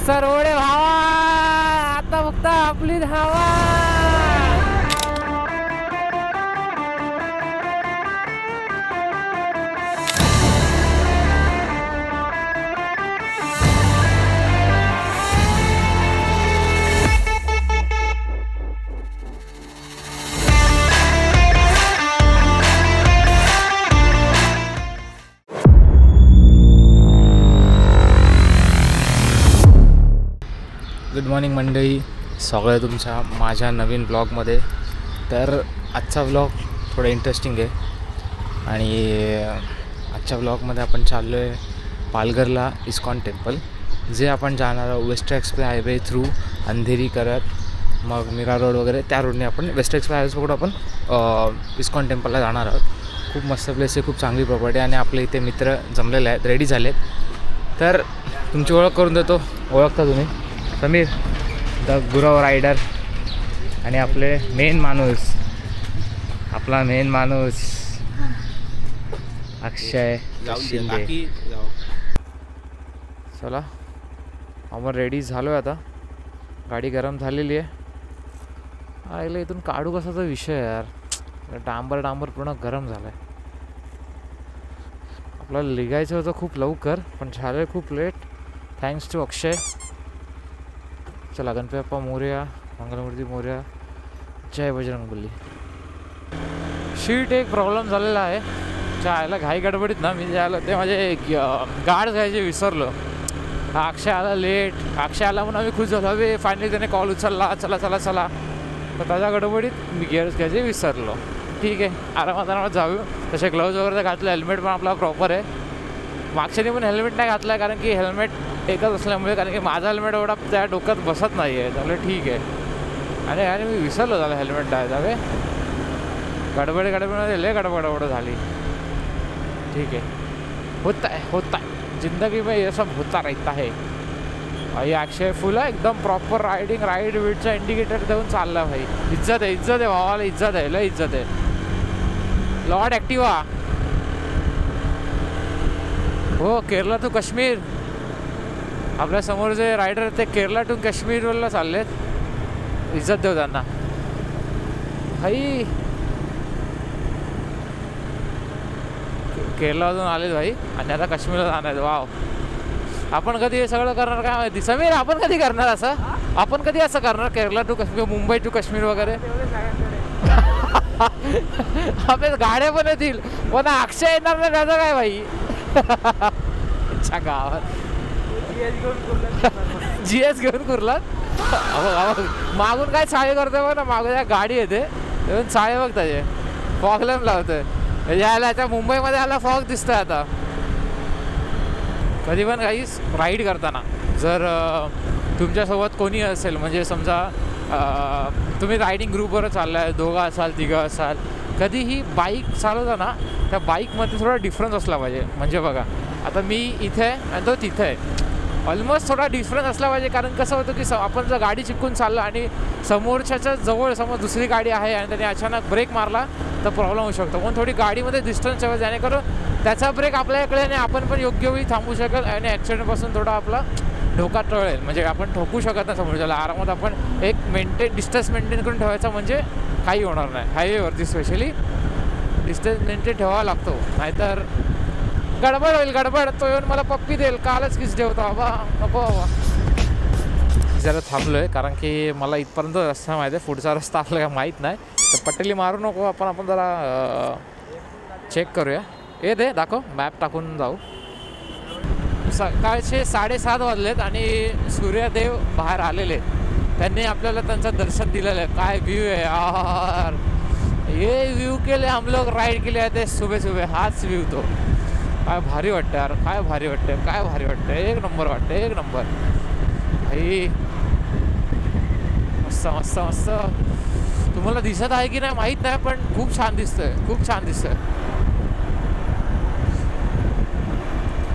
सरवडे भावा, आता फक्त आपली धावा. गुड मॉर्निंग मंडळी, स्वागत आहे तुमच्या माझ्या नवीन ब्लॉगमध्ये. तर आजचा ब्लॉग थोडा इंटरेस्टिंग आहे आणि आजच्या ब्लॉगमध्ये आपण चाललो आहे पालघरला इस्कॉन टेम्पल, जे आपण जाणार आहोत west express highway through Andheri करत मग मीरा रोड वगैरे त्या रोडने आपण वेस्ट एक्सप्रेस हायवे पकडून आपण इस्कॉन टेम्पलला जाणार आहोत. खूप मस्त प्लेस आहे, खूप चांगली प्रॉपर्टी आणि आपले इथे मित्र जमलेले आहेत, रेडी झालेत. तर तुमची ओळख करून देतो, ओळखता तुम्ही समीर द गुरव रायडर आणि आपले मेन माणूस, आपला मेन माणूस अक्षय शिंदे. चला आपण रेडी झालो आहे, आता गाडी गरम झालेली आहे. आईला इथून काढू कसाचा विषय आहे यार, डांबर पूर्ण गरम झालं आहे. आपल्याला लिगायचं होतं खूप लवकर पण झालं खूप लेट. थँक्स टू अक्षय. चला गणपती बाप्पा मोरया, मंगलमूर्ती मोरया, जय बजरंगबली. शीट एक प्रॉब्लेम झालेला आहे, जायला घाई गडबडीत ना मी जायला ते माझे गार्ड घ्यायचे विसरलो. अक्षय आला लेट, अक्षय आला म्हणून आम्ही खुश झालो, हवे फायनली त्याने कॉल उचलला, चला चला चला. तर त्याच्या गडबडीत मी गिअर्स घ्यायचे विसरलो. ठीक आहे, आरामात जाऊ. तसे ग्लव्ज वगैरे तर घातले, हेल्मेट पण आपला प्रॉपर आहे. मागच्याने पण हेल्मेट नाही घातलं आहे कारण की हेल्मेट एकच असल्यामुळे, कारण की माझा हेल्मेट एवढा त्या डोक्यात बसत नाही आहे. त्यामुळे ठीक आहे. आणि मी विसरलो झालं हेल्मेट द्यायचा. हवे गडबडमध्ये लय गडबड झाली. ठीक आहे, होता है जिंदगी में ये सब होता रहता है. भाई अक्षय फुल आहे एकदम प्रॉपर राइडिंग, राईड विडचा इंडिकेटर देऊन चालला. भाई इज्जत आहे भावाला, इज्जत आहे, लय इज्जत आहे. Lord Activa. हो, केरला टू काश्मीर. आपल्या समोर जे रायडर आहेत ते केरला टू काश्मीरला चाललेत. इज्जत देऊ त्यांना. भाई केरलामधून आलेत भाई आणि आता काश्मीरला जाणार आहेत. वाव, आपण कधी हे सगळं करणार काय माहिती समीर? आपण कधी करणार असं? आपण कधी असं करणार केरला टू काश्मीर, मुंबई टू काश्मीर वगैरे? आपल्या गाड्या पण येतील पण अक्षय येणार नाही त्याचं काय भाई? अच्छा गावात GS घेऊन कुर्लात. मागून काय चाळे करतोय बघ ना, मागून या गाडी येते चाळे बघ त्याचे फॉगलॅम्प लावतोय. यायला आता मुंबईमध्ये आला फॉग दिसतोय. आता कधी पण काही राईड करताना जर तुमच्यासोबत कोणी असेल, म्हणजे समजा तुम्ही रायडिंग ग्रुपवर चाललाय, दोघं असाल तिघं असाल, कधीही बाईक चालवताना त्या बाईकमध्ये थोडा डिफरन्स असला पाहिजे. म्हणजे बघा आता मी इथे आहे आणि तो तिथे आहे, ऑलमोस्ट थोडा डिफरन्स असला पाहिजे. कारण कसं होतं की आपण जर गाडी चिपकून चाललं आणि समोरच्याच्या जवळ समोर दुसरी गाडी आहे आणि त्याने अचानक ब्रेक मारला तर प्रॉब्लेम होऊ शकतो. पण थोडी गाडीमध्ये डिस्टन्स ठेवा, जेणेकरून त्याचा ब्रेक आपल्याकडे आणि आपण पण योग्य वेळी थांबू शकेल आणि ॲक्सिडेंटपासून थोडा आपला धोका टळेल. म्हणजे आपण ठोकू शकत नाही समोरच्याला. आरामात आपण एक डिस्टन्स मेंटेन करून ठेवायचा, म्हणजे काही होणार नाही. हायवेवरती स्पेशली डिस्टन्स मेंटेन ठेवावा लागतो, नाहीतर गडबड होईल. गडबड तो येऊन मला पप्पी देईल, कालच किस ठेवतो बाबा, नको बाबा. जरा थांबलो आहे कारण की मला इथपर्यंत रस्ता माहीत आहे, पुढचा रस्ता आपल्याला माहीत नाही. तर पट्टेली मारू नको, आपण जरा चेक करूया. दे दाखव, मॅप टाकून जाऊ. सकाळचे 7:30 वाजलेत आणि सूर्यदेव बाहेर आलेले आहेत. त्यांनी आपल्याला त्यांचं दर्शन दिलेलं आहे. काय व्ह्यू आहे यार, ये व्यू के लिए हम लोग राइड के लिए आते सुबह. हाच व्यू तो काय भारी वाटतं यार, काय भारी वाटतं. एक नंबर वाटतं, एक नंबर भाई. मस्त. तुम्हाला दिसत आहे की नाही माहीत नाही, पण खूप छान दिसतंय.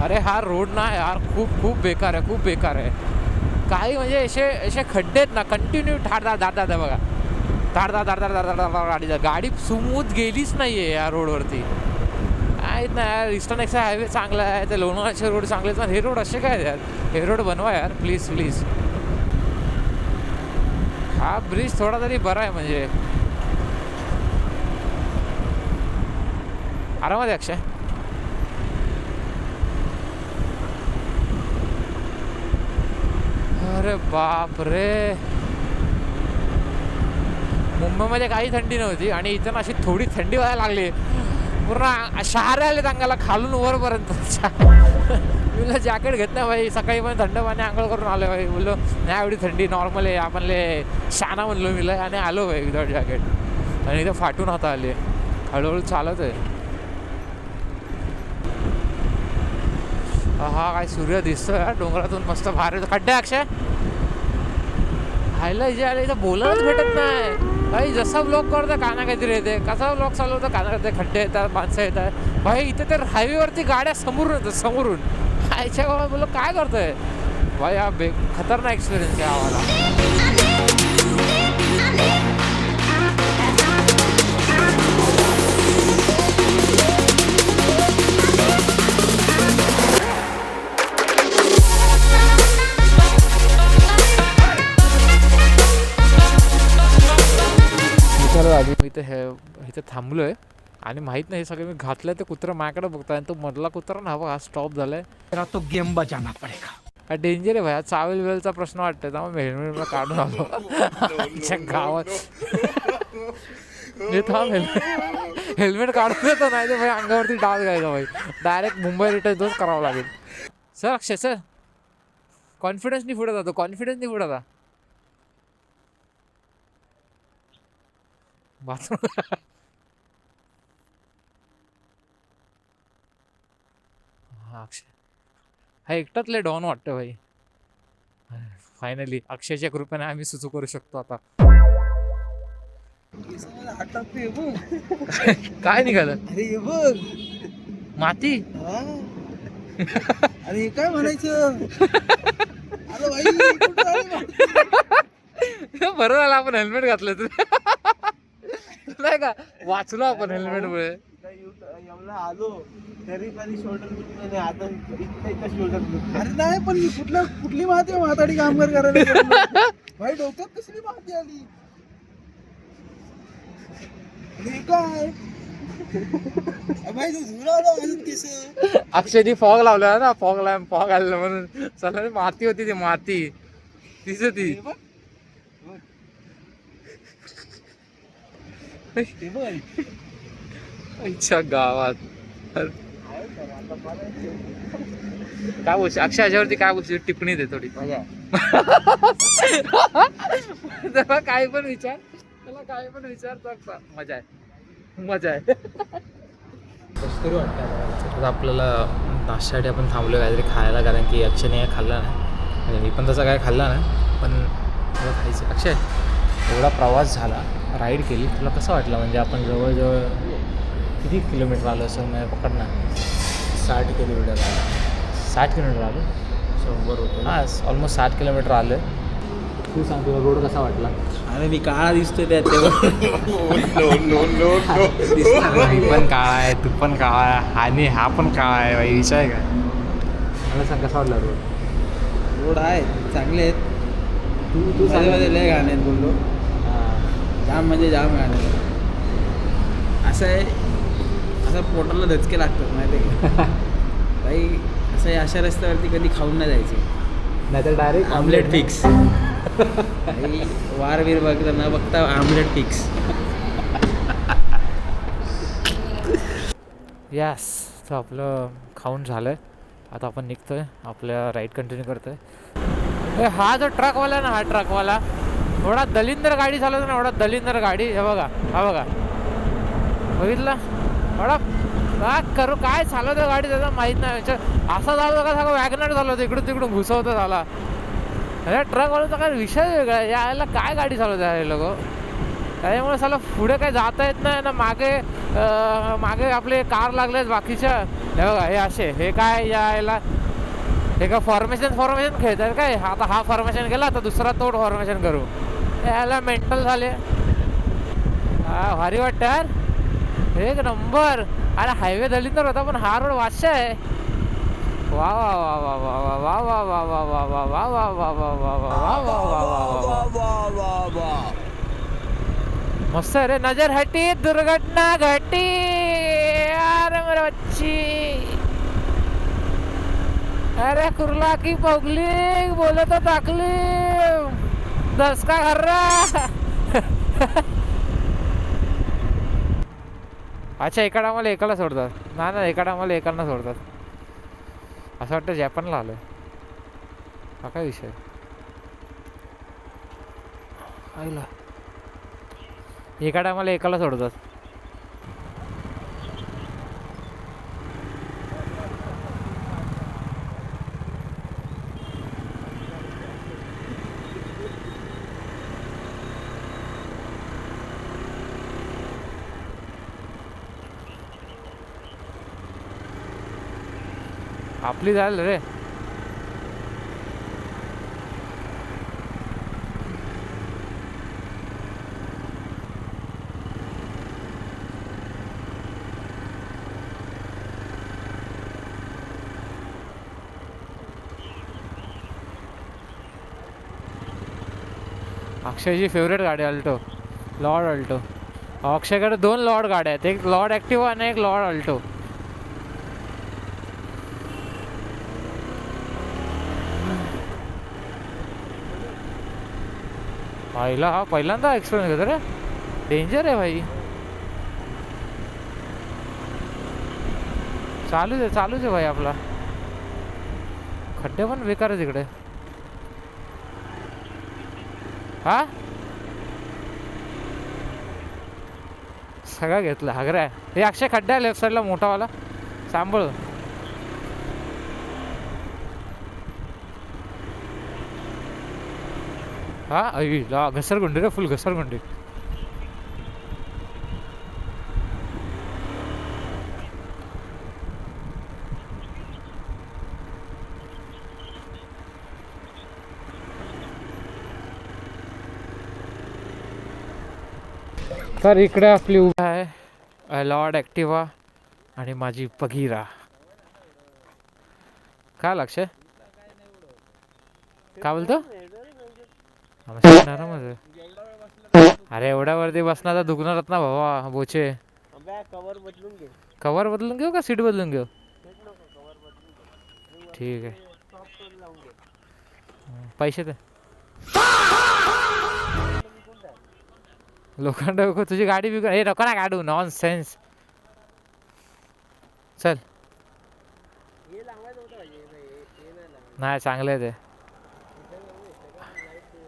अरे हा रोड ना यार खूप बेकार आहे. काही म्हणजे असे खड्डे आहेत ना, कंटिन्यू धाड बघा, धाड गाडी स्मूथ गेलीच नाही आहे या रोडवरती. माहीत नाही यार. ईस्टर्न एक्सप्रेस हायवे चांगला आहे, ते लोणावळ्याचे रोड चांगले आहेत, पण हे रोड असे काय यार. हे रोड बनवा यार प्लीज प्लीज. हा ब्रिज थोडा तरी बरा आहे म्हणजे. आरामात अक्षय. अरे बाप रे, मुंबईमध्ये काही थंडी नव्हती आणि इथं अशी थोडी थंडी व्हायला लागली. पूर्ण शहारे आले अंगाला खालून वरपर्यंत. तुला जॅकेट घेत नाही भाई, सकाळी पण थंड पाणी आंघोळ करून आलो भाई. बोललो नाही एवढी थंडी नॉर्मल आहे, आपण शाना म्हणलो मी आणि आलो भाई विदाउट जॅकेट. आणि इथं फाटून आता आले, हळूहळू चालत आहे. हा काय सूर्य दिसतोय डोंगरातून मस्त बाहेर. खड्डे अक्षय खायला जे आले इथं बोलायलाच भेटत नाही भाई. जसा ब्लॉक करतो काना काहीतरी येते, कसा ब्लॉक चालवतो काना काहीतरी, खड्डे येतात, माणसं येतात भाई. इथे तर हायवेवरती गाड्या समोरून येतात समोरून. आयच्या बाबा बोललो काय करतोय भाई. हा खतरनाक एक्सपिरियन्स आहे आम्हाला. आधी मी इथं थांबलो आहे आणि माहीत नाही सगळे मी घातलं ते कुत्रा माझ्याकडे बघताय. आणि तो मधला कुत्रा ना हा स्टॉप झालाय. तो गेम बजाना पडेगा. हा डेंजर आहे भाई. चावेल वेलचा प्रश्न वाटतोय त्यामुळे हेल्मेट काढून आलो. आमच्या गावात मी थांब हेल्मेट काढून येतो नाही तर भाई अंगावरती डास घ्यायचा भाई. डायरेक्ट मुंबई रिटर्न तोच करावा लागेल. सर अक्षय सर कॉन्फिडन्सनी पुढे जातो, कॉन्फिडन्सनी पुढे जा. हा अक्षय हा एकटाच लय डॉन वाटतं भाई. फायनली अक्षयच्या कृपेने आम्ही सुचू करू शकतो आता. काय निघालं? अरे बघ माती. अरे काय म्हणायचं. अरे भाई बरं झालं आपण हेल्मेट घातलं नाही का, वाचलो आपण हेल्मेट मुळे. एवढा आलो तरी कधी शोल्डर दुखलं आता इतका शोल्डर दुखलं. अरे नाही पण कुठली माती माताडी कामगार करायला भाई. डोक्यात कसली माती आली. हे काय भाई केस. अक्षयनी फॉग लावला ना, फॉग आलेला म्हणून चला. माती होती ती माती तीच ती. अच्छा गावात काय गोष्टी अक्षय याच्यावरती काय गोष्टी टिप्पणी दे थोडी. त्याला काही पण विचार, त्याला काही पण विचार तर मजा आहे मजा आहे. कशी वाटतं आपल्याला नाश्त्यासाठी आपण थांबलो काहीतरी खायला, कारण की अक्षयने काय खाल्ला नाही. म्हणजे मी पण तसा काय खाल्ला नाही पण मला खायचं. अक्षय एवढा प्रवास झाला, राईड केली, तुला कसं वाटलं? म्हणजे आपण जवळजवळ किती किलोमीटर आलो असं म्हणजे पकडणार 60 किलोमीटर 60 किलोमीटर आलो. 100 होतं. हां ऑलमोस्ट 60 किलोमीटर आलं. तू सांग तुला रोड कसा वाटला? अरे मी काळा दिसतोय त्यात मी पण काळा आहे, तू पण काळा आहे आणि हा पण काळा आहे भाई. विषय आहे काय? मला सांग कसा वाटला रोड आहे चांगले आहेत. तू मध्ये लय गाणे आहेत बोललो. जाम म्हणजे जाम गाणे. असं आहे, असं पोटाला धचके लागतात माहिती आहे का भाई. असं आहे अशा रस्त्यावरती कधी खाऊन नाही जायचं, नाहीतर डायरेक्ट आमलेट फिक्स. वार बीर बघता न बघता आमलेट फिक्स. यस. तर आपलं खाऊन झालं आहे, आता आपण निघतोय, आपल्या राईड कंटिन्यू करतोय. हा जो ट्रकवाला ना, हा ट्रकवाला एवढा दलिंदर गाडी चालवतो ना, एवढा दलिंदर गाडी. हे बघा, हा बघा, बघितलं एवढा करू काय चालवतं गाडी त्याचा माहीत नाही. असा चालवतो का सगळं वॅगनर चालवतं, इकडून तिकडून घुसवतं झाला. अरे ट्रकवाल्याचा काय विषय वेगळा यायला, काय गाडी चालवत आहे हे लोक. त्याच्यामुळे साला पुढे काही जाता येत नाही ना. मागे आपले कार लागलेत बाकीच्या. हे बघा हे असे, हे काय यायला, हे का फॉर्मेशन खेळतात काय. आता हा फॉर्मेशन केला, आता दुसरा तोड फॉर्मेशन करू. यायला मेंटल झाले. हा भारी वाटतं यार, एक नंबर. अरे हायवे दलिंदर होता पण हा रोड वाशा आहे. वा वा वा वा वा वा वा वा वा वा वा वा वा वा वा वा वा वा वा. मस्त आहे रे. नजर हटी दुर्घटना घटी. अरे मेरे बच्ची. अरे कुर्ला की पब्लिक बोले तो तकलीफ 10 का घर्रा. अच्छा एका आम्हाला एकाला सोडतात. ना एका आम्हाला एकांना सोडतात. असं वाटतं जपानला आलोय. हा काय विषय आईला. एका टायमाला एकाला सोडतात. आपली झालं रे. अक्षयची फेवरेट गाडी अल्टो. Lord Alto. अक्षयकडे 2 लॉर्ड गाड्या आहेत. एक लॉर्ड ॲक्टिवा आणि एक लॉर्ड अल्टो. भाईला हा पहिल्यांदा एक्सपिरियन्स घेतो रे. डेंजर आहे भाई. चालूच आहे भाई आपला. खड्डे पण बेकार आहे तिकडे. हा सगळं घेतलं हागरा आहे. हे अक्षय खड्डा आहे लेफ्ट साईडला मोठावाला. सांभाळ. हा घसरगुंडी रे. फुल घसरगुंडी. तर इकडे आपली उभा आहे लॉर्ड ॲक्टिवा आणि माझी बगीरा. काय लक्ष काय बोलतो. अरे एवढ्यावरती बसणार तर दुखणारच ना भावा बोचे. कवर बदलून घेऊ का सीट बदलून घेऊ. ठीक आहे. पैसे ते लोखंड तुझी गाडी बिघड. हे नको ना काढू नॉन सेन्स. चल नाही चांगलं आहे ते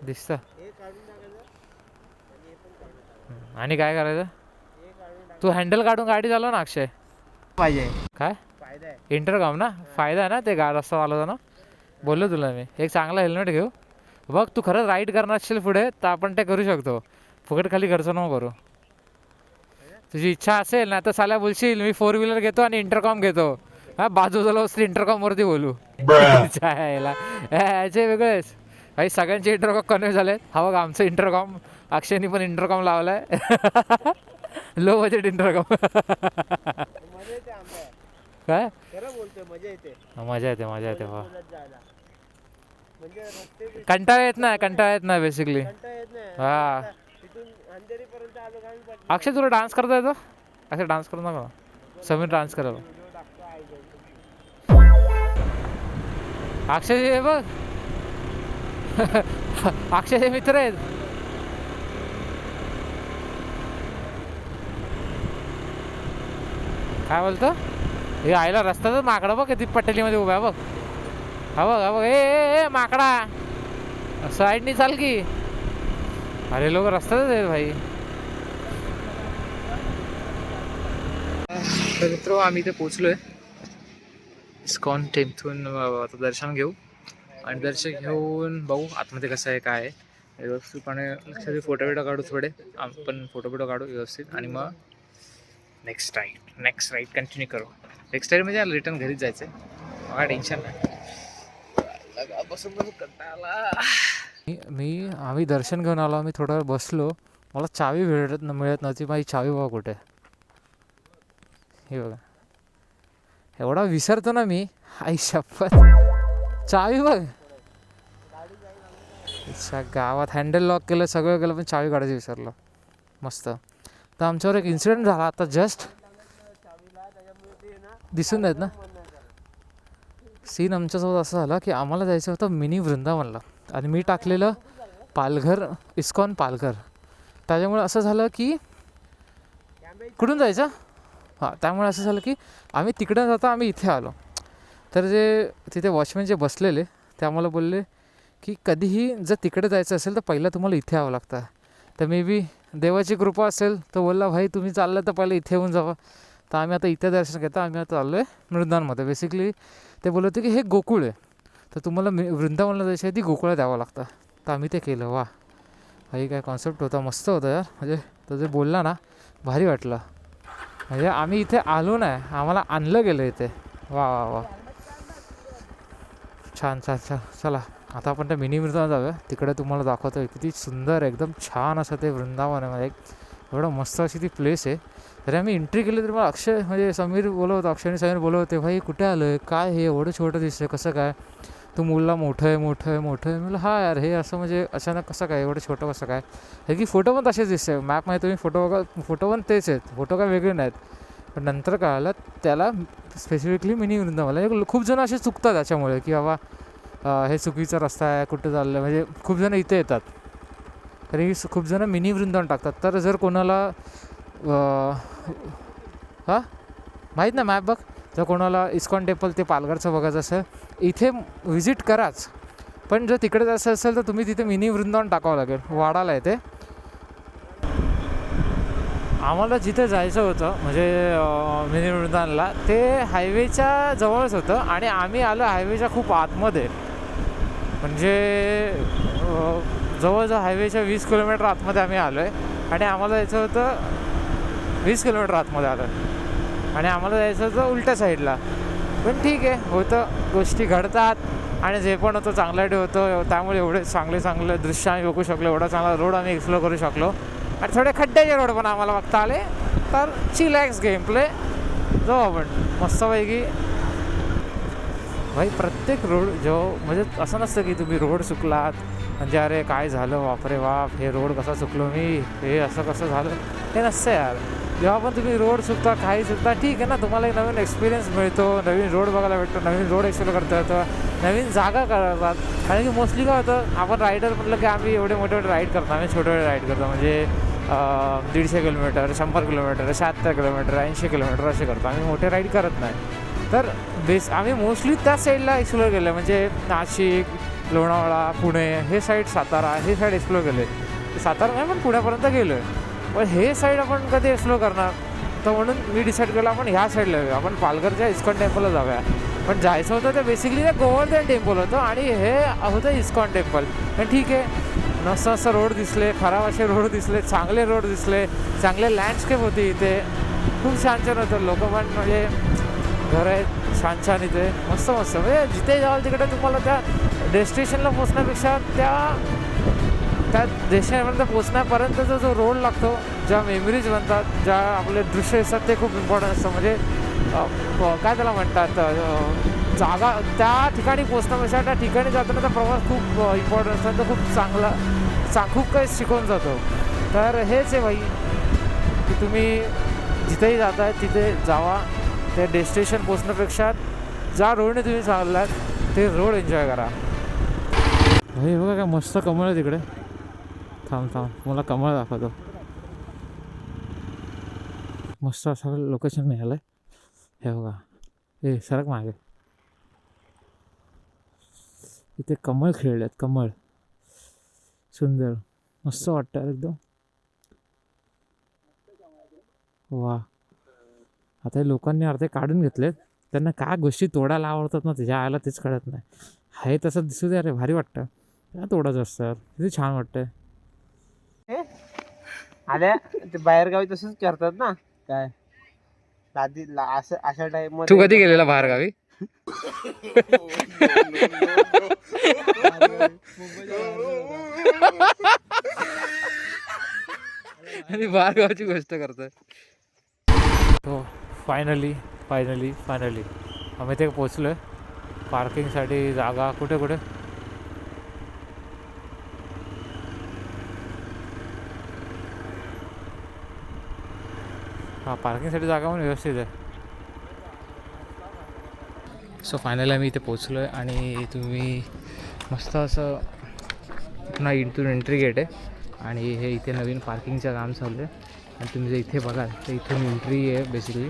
दिसतं. आणि काय करायचं. तू हँडल काढून गाडी चालव ना अक्षय. पाहिजे काय इंटरकॉम ना. फायदा आहे ना ते रस्ता चालवताना. बोललो तुला मी एक चांगला हेल्मेट घेऊ. बघ तू खरंच राईड करणार असशील पुढे तर आपण ते करू शकतो. फुकट खाली खर्च नको करू. तुझी इच्छा असेल ना तर साल्या बोलशील मी 4 व्हीलर घेतो आणि इंटरकॉम घेतो. हा बाजूला बसली इंटरकॉमवरती बोलू. याचे वेगळेच काही सगळ्यांचे इंटरकॉम कन्व्हे झालेत. हा बघ आमचं इंटरकॉम. अक्षयनी पण इंटरकॉम लावलाय. Low budget intercom. काय मजा येते वा. कंटाळा येत नाही बेसिकली. हा अक्षय तुला डान्स करता येतो. अक्षय डान्स करू नका. समीर डान्स करायला. अक्षय बघ अक्षयचे मित्र आहेत. काय बोलतो. हे आईला रस्त्यातच माकडा बघ किती पटेलीमध्ये उभा आहे बघ. हा बघ ए माकडा साईडनी चाल की. अरे लोक रस्त्यातच आहेत भाई. तर मित्र आम्ही इथे पोचलोय इस्कॉन टेम्पलून. आता दर्शन घेऊ आणि दर्शन घेऊन बघू आतमध्ये कसं आहे काय आहे व्यवस्थितपणे. लक्षात फोटो बिटो काढू थोडे. आपण फोटो बिटो काढू व्यवस्थित आणि मग नेक्स्ट राईड कंटिन्यू करू. नेक्स्ट राईड म्हणजे रिटर्न घरीच जायचं आहे. मला टेन्शन नाही. बसून कंटाळा. आम्ही दर्शन घेऊन आलो. आम्ही थोडा वेळ बसलो. मला चावी मिळत नव्हती. माझी चावी बघा कुठे. हे बघा, एवढा विसरतो ना मी, आई शपथ. चावी बघ, अच्छा गावात हँडल लॉक केलं, सगळं केलं, पण चावी काढायची विसरलो. मस्त. तर आमच्यावर एक इन्सिडेंट झाला आता जस्ट, दिसून येत ना. सीन आमच्यासोबत असं झालं की आम्हाला जायचं होतं मिनी वृंदावनला, आणि मी टाकलेलं पालघर, इस्कॉन पालघर. त्याच्यामुळे असं झालं की कुठून जायचं, हां, त्यामुळे असं झालं की आम्ही तिकडं जाता आम्ही इथे आलो. तर जे तिथे वॉचमॅन जे बसलेले ते आम्हाला बोलले की कधीही जर तिकडे जायचं असेल तर पहिलं तुम्हाला इथे यावं लागतं. तर मे बी देवाची कृपा असेल, तर बोलला भाई तुम्ही चाललं तर पहिलं इथे येऊन जावं. तर आम्ही आता इथे दर्शन घेतो, आम्ही आता चाललो आहे वृंदावनमध्ये. बेसिकली ते बोलत होते की हे गोकुळ आहे, तर तुम्हाला वृंदावनला जायचं आहे ती गोकुळात द्यावं लागतं. तर आम्ही ते केलं. वा भाई काय कॉन्सेप्ट होता, मस्त होता यार. म्हणजे तो जे बोलला ना भारी वाटलं. म्हणजे आम्ही इथे आलो नाही, आम्हाला आणलं गेलं इथे. वा वा वा, छान छान छान. चला आता आपण त्या मिनी वृंदावन जाऊया, तिकडे तुम्हाला दाखवतो किती सुंदर एकदम छान असं ते वृंदावन आहे. म्हणजे एवढं मस्त अशी ती प्लेस आहे. तरी आम्ही एंट्री केली तरी मला अक्षय म्हणजे समीर बोलत होता, अक्षय आणि समीर बोलत होते भाई कुठे आलं आहे, काय हे एवढं छोटं दिसतं कसं काय, तू मुलला मोठं आहे मोठं आहे मोठं आहे. म्हणलं हा यार हे असं म्हणजे अचानक कसं काय एवढं छोटं कसं काय. हे की फोटो पण तसेच दिसते मॅपमध्ये, तुम्ही फोटो बघा, फोटो पण तेच आहेत, फोटो काय वेगळे नाहीत. पण नंतर कळालं त्याला स्पेसिफिकली मिनी वृंदावन. खूप जण असे चुकतात त्याच्यामुळे की बाबा हे चुकीचा रस्ता आहे, कुठं चाललं, म्हणजे खूप जण इथे येतात तरी खूप जण मिनी वृंदावन टाकतात. तर जर कोणाला हां माहीत नाही मॅप बघ, जर कोणाला इस्कॉन टेम्पल ते पालघरचं बघायचं असेल इथे व्हिजिट कराच. पण जर तिकडे जायचं असेल तर तुम्ही तिथे मिनी वृंदावन टाकावं लागेल, वाडाला आहे ते. आम्हाला जिथे जायचं होतं म्हणजे मिनी वृंदावनला, ते हायवेच्या जवळच होतं आणि आम्ही आलो हायवेच्या खूप आतमध्ये. म्हणजे जवळजवळ हायवेच्या 20 किलोमीटर आतमध्ये आम्ही आलो आहे. आणि आम्हाला जायचं होतं 20 किलोमीटर आतमध्ये आलो आहे आणि आम्हाला जायचं होतं उलट्या साईडला. पण ठीक आहे, होतं, गोष्टी घडतात. आणि जे पण होतं चांगलं डे होतं, त्यामुळे एवढे चांगले चांगले दृश्य आम्ही बघू शकलो, एवढा चांगला रोड आम्ही एक्सप्लोर करू शकलो. आणि थोडे खड्ड्याचे रोड पण आम्हाला बघता आले. तर चिलॅक्स गेम प्ले जाऊ आपण मस्तपैकी. भाई प्रत्येक रोड म्हणजे असं नसतं की तुम्ही रोड चुकलात म्हणजे अरे काय झालं बापरे बाप हे रोड कसा चुकलो मी, हे असं कसं झालं, हे नसतं यार. जेव्हा पण तुम्ही रोड चुकता काही चुकता ठीक आहे ना, तुम्हाला एक नवीन एक्सपिरियन्स मिळतो, नवीन रोड बघायला भेटतो, नवीन रोड एक्सप्लोर करता येतं, नवीन जागा करतात. कारण की मोस्टली काय होतं, आपण रायडर म्हटलं की आम्ही एवढे मोठे मोठे राईड करतो, आम्ही छोटे छोटे राईड करतो. म्हणजे 150 किलोमीटर, 100 किलोमीटर, 76 किलोमीटर, 80 किलोमीटर असे करतो, आम्ही मोठे राईड करत नाही. तर आम्ही मोस्टली त्याच साईडला एक्सप्लोर केलं. म्हणजे नाशिक, लोणावळा, पुणे हे साईड, सातारा हे साईड एक्सप्लोर केले. सातारा नाही पण पुण्यापर्यंत गेलो आहे. पण हे साईड आपण कधी एक्सप्लोर करणार, तर म्हणून मी डिसाईड केलं आपण ह्या साईडला जाऊया, आपण पालघरच्या इस्कॉन टेम्पलला जाऊया. पण जायचं होतं ते बेसिकली ते गोवर्धन टेम्पल होतं आणि हे होतं इस्कॉन टेम्पल. पण ठीक आहे, मस्त असं रोड दिसले, खराब असे रोड दिसले, चांगले रोड दिसले, चांगले लँडस्केप होती इथे, खूप छान छान होतं. लोक पण म्हणजे घरं आहेत छान छान इथे, मस्त मस्त. म्हणजे जिथे जाल तिकडे तुम्हाला त्या डेस्टिनेशनला पोचण्यापेक्षा त्या डेस्टिनेशनपर्यंत पोचण्यापर्यंतचा जो रोड लागतो, ज्या मेमरीज बनतात, ज्या आपले दृश्य असतात ते खूप इम्पॉर्टंट असतं. म्हणजे काय त्याला म्हणतात, जागा त्या ठिकाणी पोचण्यापेक्षा त्या ठिकाणी जाताना त्या प्रवास खूप इम्पॉर्टंट असतो, तर खूप चांगला खूप काही शिकवून जातो. तर हेच आहे भाई की तुम्ही जिथेही जाताय तिथे जावा, त्या डेस्टिनेशन पोचण्यापेक्षा ज्या रोडने तुम्ही चाललात ते रोड एन्जॉय करा. हे बघा काय मस्त कमळ आहे तिकडे. थांब मला कमळ दाखवतो. मस्त असं लोकेशन मिळालं आहे. हे बघा, हे सरक मागे, इथे कमळ खेळले आहेत, कमळ सुंदर मस्त वाटतं एकदम. वा, आता हे लोकांनी अर्धे काढून घेतलेत, त्यांना काय गोष्टी तोडायला आवडतात ना त्याच्या आयला तेच कळत नाही. आहे तसं दिसू दे, अरे भारी वाटतं, काय तोडायचं असतं, किती छान वाटतंय. आल्या ते बाहेरगावी तसंच करतात ना, काय आधी असं अशा टाईप मध्ये. तू कधी गेलेला बाहेरगावी? आणि बाहेरगावची गोष्ट करतोय तो. फायनली आम्ही ते पोचलो आहे. पार्किंगसाठी जागा कुठे हां, पार्किंगसाठी जागा पण व्यवस्थित आहे. सो फायनली आम्ही इथे पोचलो आहे आणि तुम्ही मस्त असं पुन्हा इथून एंट्री गेट आहे आणि हे इथे नवीन पार्किंगचं काम चालू आहे. आणि तुम्ही जर इथे बघाल तर इथून एंट्री आहे बेसिकली.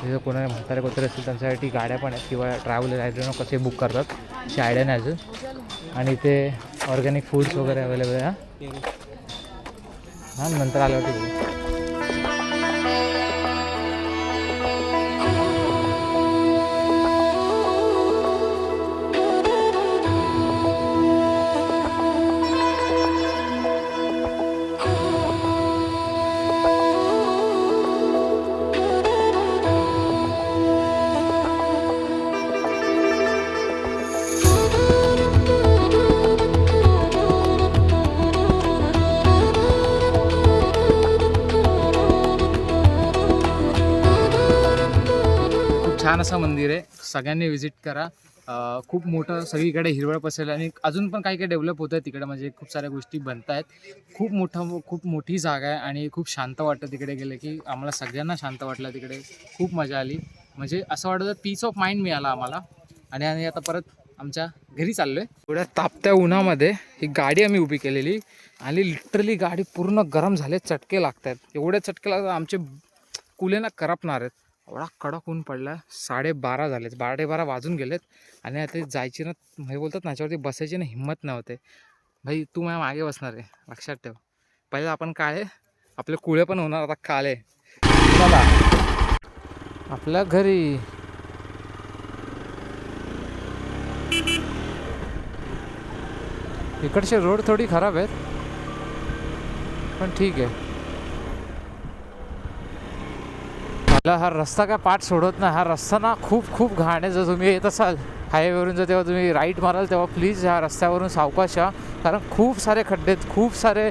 जर कोणाला म्हातारे कोतारे असतील त्यांच्यासाठी गाड्या पण आहेत किंवा ट्रॅव्हलर आयडन कसे बुक करतात अशी आयडिया नाही अजून. आणि इथे ऑर्गॅनिक फूड्स वगैरे अवेलेबल आहे. हां, नंतर आल्यावरती बघू. छान असं मंदिर आहे, सगळ्यांनी व्हिजिट करा. खूप मोठं सगळीकडे हिरवळ पसरलं आणि अजून पण काही डेव्हलप होतं आहे तिकडे. म्हणजे खूप साऱ्या गोष्टी बनत आहेत. खूप मोठी जागा आहे आणि खूप शांत वाटतं तिकडे गेलं की. आम्हाला सगळ्यांना शांत वाटलं तिकडे. खूप मजा आली. म्हणजे असं वाटतं पीस ऑफ माइंड मिळाला आम्हाला. आणि आता परत आमच्या घरी चाललो आहे. एवढ्या तापत्या उन्हामध्ये ही गाडी आम्ही उभी केलेली आणि लिटरली गाडी पूर्ण गरम झाले, चटके लागत आहेत. एवढे चटके लागतात आमचे कुलेना करपणार आहेत. एवढा कडक ऊन पडला. 12:30 झालेत, 12:30 वाजून गेलेत आणि आता जायची ना, हे बोलतात ना, याच्यावरती बसायची ना हिंमत नव्हते. भाई तू माझ्या मागे बसणार आहे, लक्षात ठेव. पहिले आपण काळे, आपले कुळे पण होणार आता काळे. चला आपल्या घरी. इकडचे रोड थोडी खराब आहेत पण ठीक आहे. मला हा रस्ता काय पाठ सोडत नाही. हा रस्ता ना खूप घाण आहे. जर तुम्ही येत असाल हायवेवरून, जर तेव्हा तुम्ही राईट माराल तेव्हा प्लीज ह्या रस्त्यावरून सावकाश या. कारण खूप सारे खड्डे आहेत, खूप सारे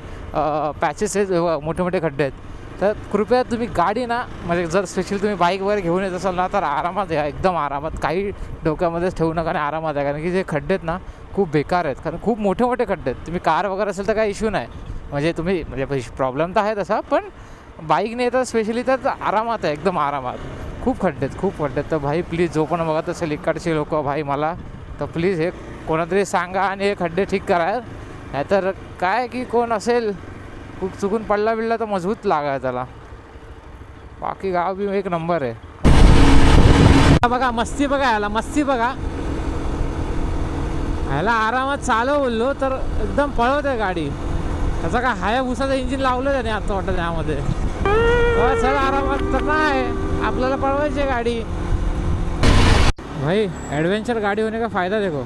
पॅचेस आहेत, मोठे खड्डे आहेत. तर कृपया तुम्ही गाडी ना, म्हणजे जर स्पेशली तुम्ही बाईक वगैरे घेऊन येत असाल ना, तर आरामात या, एकदम आरामात. काही डोक्यामध्येच ठेवू नका आणि आरामात आहे. कारण की जे खड्डे आहेत ना खूप बेकार आहेत. कारण खूप मोठे खड्डे आहेत. तुम्ही कार वगैरे असेल तर काही इश्यू नाही. म्हणजे तुम्ही म्हणजे प्रॉब्लेम तर आहे तसा, पण बाईकने येतात स्पेशली तर आरामात आहे, एकदम आरामात. खूप खड्डे आहेत. तर भाई प्लीज जो पण बघत असेल इकडचे लोक भाई मला, तर प्लीज हे कोणातरी सांगा आणि हे खड्डे ठीक करा. नाहीतर काय की कोण असेल खूप चुकून पडला तर मजबूत लागाय त्याला. बाकी गाव बी एक नंबर आहे. बघा मस्ती बघा, याला मस्ती बघा. ह्याला आरामात चालव बोललो तर एकदम पळवत आहे गाडी. त्याचा काय हायाबुसाचं इंजिन लावलं त्याने आता वाटतं त्यामध्ये. चला आरामात, तर काय आपल्याला पळवायची गाडी. भाई एडवेंचर गाड़ी होने का फ़ायदा देखो.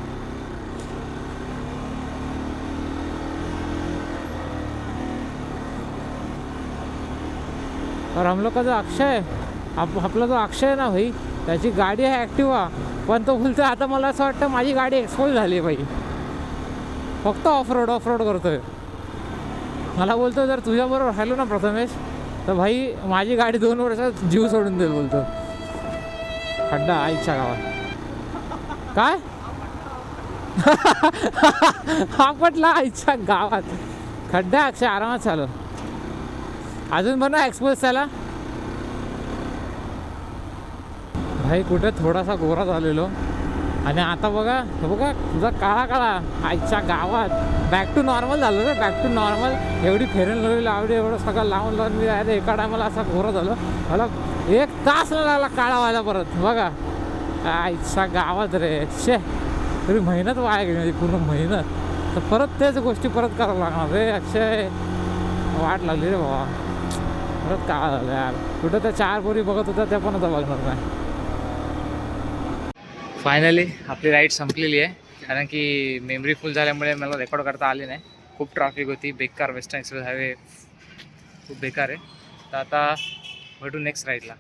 और हम लोग का जो अक्षय है, आपला जो अक्षय आहे ना भाई, त्याची गाडी आहे ॲक्टिवा. पण तो बोलतो आता मला असं वाटतं माझी गाडी एक्सपोज झाली भाई. फक्त ऑफ रोड करतोय. मला बोलतो जर तुझ्याबरोबर राहिलो ना प्रथमेश तर भाई माझी गाडी 2 वर्षात जीव सोडून देईल बोलतो. खड्डा आईच्या गावात काय आपटला आईच्या गावात. खड्डा अक्षय आरामात चालव. अजून पण एक्सपोज त्याला भाई. कुठे थोडासा गोरा झालेलो आणि आता बघा तुझा काळा आईच्या गावात. बॅक टू नॉर्मल झालं रे, बॅक टू नॉर्मल. एवढी फेरन लावली एवढं सगळं लावून मी आहे एका टायमाला असा गोरा झालो. मला 1 तास न लागला काळा व्हायला परत. बघा आईच्या गावात रे. तरी मेहनत वाया गेली माझी, पूर्ण मेहनत. तर परत तेच गोष्टी परत करावं लागणार रे अक्षय. वाट लागली रे बाबा. परत काळा झालं यार. कुठं त्या 4 पोरी बघत होत्या त्या पण आता बघणार नाही. फायनली आपली राईड संपलेली आहे. कारण की मेमरी फुल झाल्यामुळे मला रेकॉर्ड करता आले नाही. खूप ट्रॅफिक होती, बेकार. वेस्टर्न एक्सप्रेस हायवे खूप बेकार आहे. तर आता भेटू नेक्स्ट राईडला.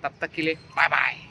तब तक के लिए बाय बाय.